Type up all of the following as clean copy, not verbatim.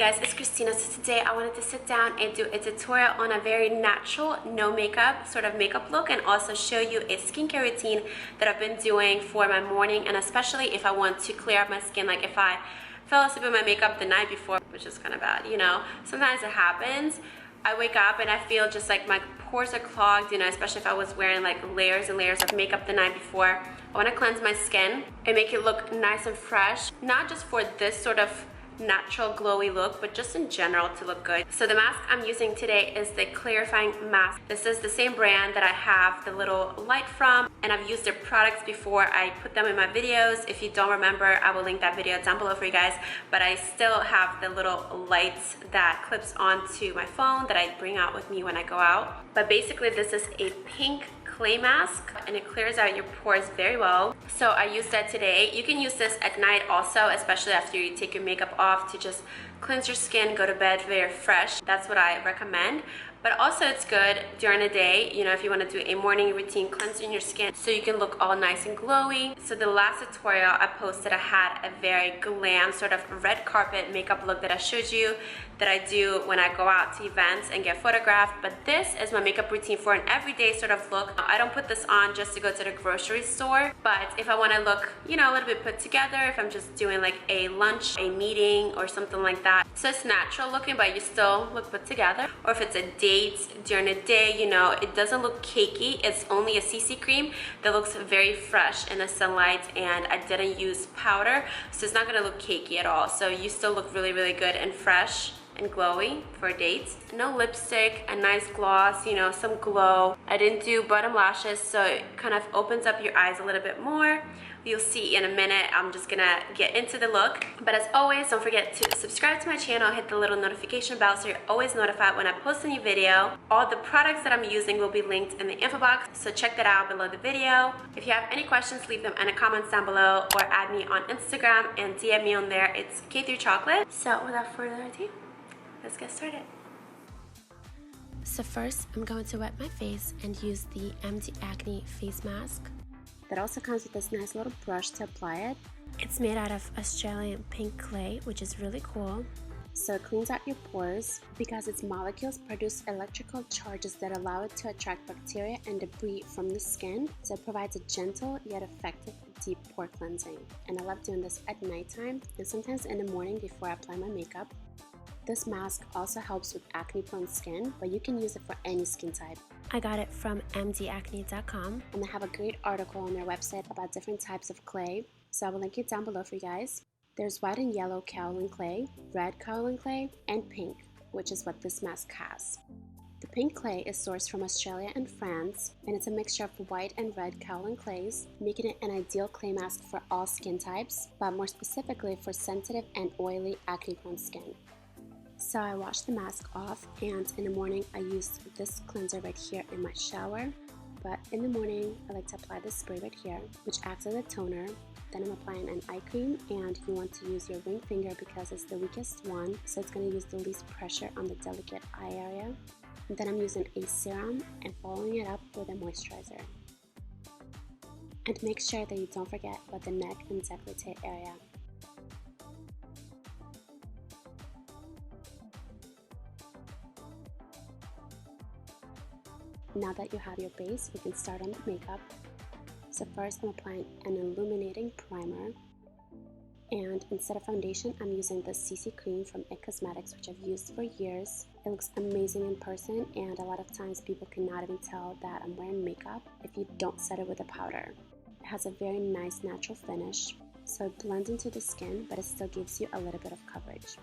guys, it's Kristina. So today I wanted to sit down and do a tutorial on a very natural, no makeup sort of makeup look, and also show you a skincare routine that I've been doing for my morning, and especially if I want to clear up my skin, like if I fell asleep with my makeup the night before, which is kind of bad, you know, sometimes it happens. I wake up and I feel just like my pores are clogged, you know, especially if I was wearing like layers and layers of makeup the night before. I want to cleanse my skin and make it look nice and fresh, not just for this sort of natural glowy look, but just in general to look good. So the mask I'm using today is the clarifying mask. This is the same brand that I have the little light from, and I've used their products before. I put them in my videos. If you don't remember, I will link that video down below for you guys, but I still have the little lights that clips onto my phone that I bring out with me when I go out. But basically this is a pink clay mask and it clears out your pores very well. So I used that today. You can use this at night also, especially after you take your makeup off, to just cleanse your skin, go to bed very fresh. That's what I recommend. But also it's good during the day, you know, if you want to do a morning routine cleansing your skin so you can look all nice and glowy. So the last tutorial I posted, I had a very glam sort of red carpet makeup look that I showed you that I do when I go out to events and get photographed. But this is my makeup routine for an everyday sort of look. I don't put this on just to go to the grocery store, but if I want to look, you know, a little bit put together, if I'm just doing like a lunch, a meeting or something like that. So it's natural looking, but you still look put together. Or if it's a date during the day, you know, it doesn't look cakey. It's only a CC cream that looks very fresh in the sunlight, and I didn't use powder, so it's not gonna look cakey at all. So you still look really, really good and fresh and glowy for dates. No lipstick, a nice gloss, you know, some glow. I didn't do bottom lashes, so it kind of opens up your eyes a little bit more. You'll see in a minute. I'm just gonna get into the look. But as always, don't forget to subscribe to my channel, hit the little notification bell so you're always notified when I post a new video. All the products that I'm using will be linked in the info box, so check that out below the video. If you have any questions, leave them in the comments down below, or add me on Instagram and DM me on there. It's K3Chocolate. So without further ado, let's get started. So first, I'm going to wet my face and use the MD Acne face mask. That also comes with this nice little brush to apply it. It's made out of Australian pink clay, which is really cool. So it cleans out your pores because its molecules produce electrical charges that allow it to attract bacteria and debris from the skin. So it provides a gentle yet effective deep pore cleansing. And I love doing this at nighttime and sometimes in the morning before I apply my makeup. This mask also helps with acne-prone skin, but you can use it for any skin type. I got it from mdacne.com, and they have a great article on their website about different types of clay, so I will link it down below for you guys. There's white and yellow kaolin clay, red kaolin clay, and pink, which is what this mask has. The pink clay is sourced from Australia and France, and it's a mixture of white and red kaolin clays, making it an ideal clay mask for all skin types, but more specifically for sensitive and oily acne-prone skin. So I washed the mask off, and in the morning I used this cleanser right here in my shower. But in the morning I like to apply this spray right here, which acts as a toner. Then I'm applying an eye cream, and you want to use your ring finger because it's the weakest one, so it's going to use the least pressure on the delicate eye area. And then I'm using a serum and following it up with a moisturizer. And make sure that you don't forget about the neck and décolleté area. Now that you have your base, we can start on the makeup. So first I'm applying an illuminating primer, and instead of foundation I'm using the CC cream from IT Cosmetics, which I've used for years. It looks amazing in person, and a lot of times people cannot even tell that I'm wearing makeup if you don't set it with a powder. It has a very nice natural finish, so it blends into the skin, but it still gives you a little bit of coverage.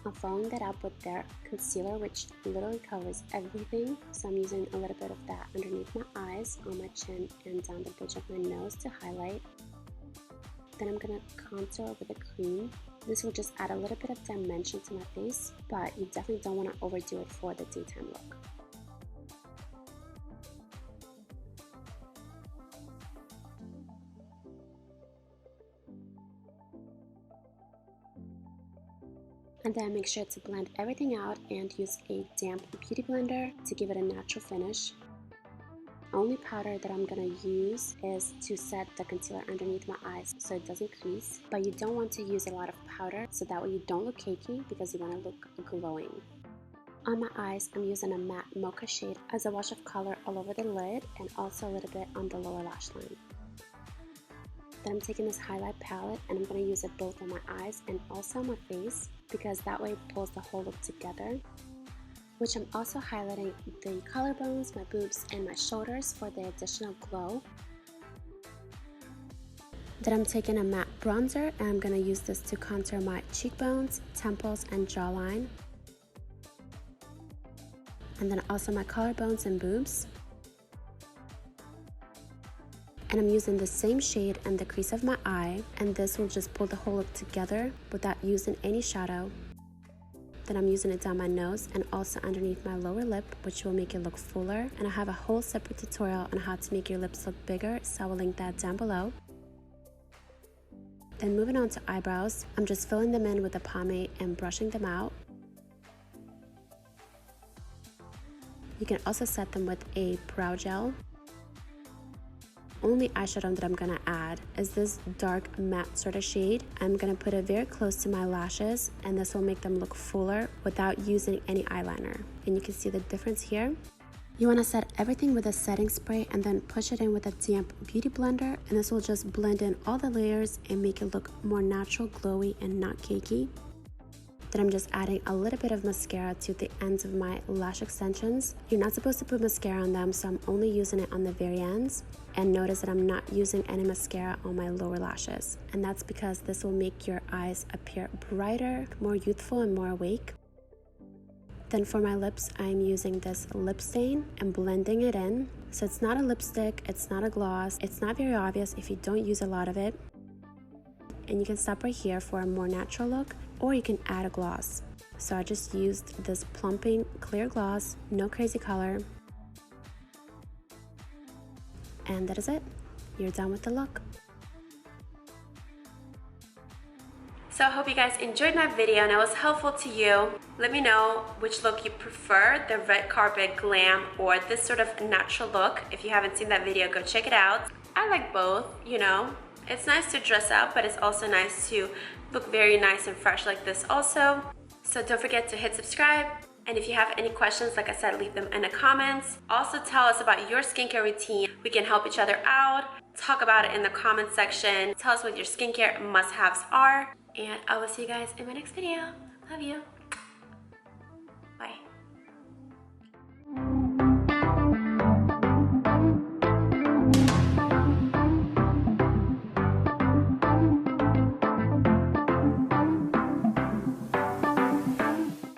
I'm following that up with their concealer, which literally covers everything. So I'm using a little bit of that underneath my eyes, on my chin, and down the bridge of my nose to highlight. Then I'm gonna contour with a cream. This will just add a little bit of dimension to my face, but you definitely don't want to overdo it for the daytime look. And then make sure to blend everything out and use a damp beauty blender to give it a natural finish. Only powder that I'm gonna use is to set the concealer underneath my eyes so it doesn't crease, but you don't want to use a lot of powder so that way you don't look cakey because you want to look glowing. On my eyes, I'm using a matte mocha shade as a wash of color all over the lid and also a little bit on the lower lash line. Then I'm taking this highlight palette and I'm going to use it both on my eyes and also on my face because that way it pulls the whole look together. Which I'm also highlighting the collarbones, my boobs, and my shoulders for the additional glow. Then I'm taking a matte bronzer and I'm going to use this to contour my cheekbones, temples, and jawline. And then also my collarbones and boobs. And I'm using the same shade in the crease of my eye, and this will just pull the whole look together without using any shadow. Then I'm using it down my nose and also underneath my lower lip, which will make it look fuller. And I have a whole separate tutorial on how to make your lips look bigger, so I will link that down below. Then moving on to eyebrows, I'm just filling them in with a pomade and brushing them out. You can also set them with a brow gel. Only eyeshadow that I'm gonna add is this dark matte sort of shade. I'm gonna put it very close to my lashes and this will make them look fuller without using any eyeliner. And you can see the difference here. You wanna set everything with a setting spray and then push it in with a damp beauty blender, and this will just blend in all the layers and make it look more natural, glowy, and not cakey. Then I'm just adding a little bit of mascara to the ends of my lash extensions. You're not supposed to put mascara on them, so I'm only using it on the very ends. And notice that I'm not using any mascara on my lower lashes. And that's because this will make your eyes appear brighter, more youthful, and more awake. Then for my lips, I'm using this lip stain and blending it in. So it's not a lipstick, it's not a gloss, it's not very obvious if you don't use a lot of it. And you can stop right here for a more natural look, or you can add a gloss. So I just used this plumping clear gloss, no crazy color. And that is it. You're done with the look. So I hope you guys enjoyed my video and it was helpful to you. Let me know which look you prefer, the red carpet glam or this sort of natural look. If you haven't seen that video, go check it out. I like both, you know. It's nice to dress up, but it's also nice to look very nice and fresh like this also. So don't forget to hit subscribe. And if you have any questions, like I said, leave them in the comments. Also tell us about your skincare routine. We can help each other out. Talk about it in the comment section. Tell us what your skincare must-haves are. And I will see you guys in my next video. Love you.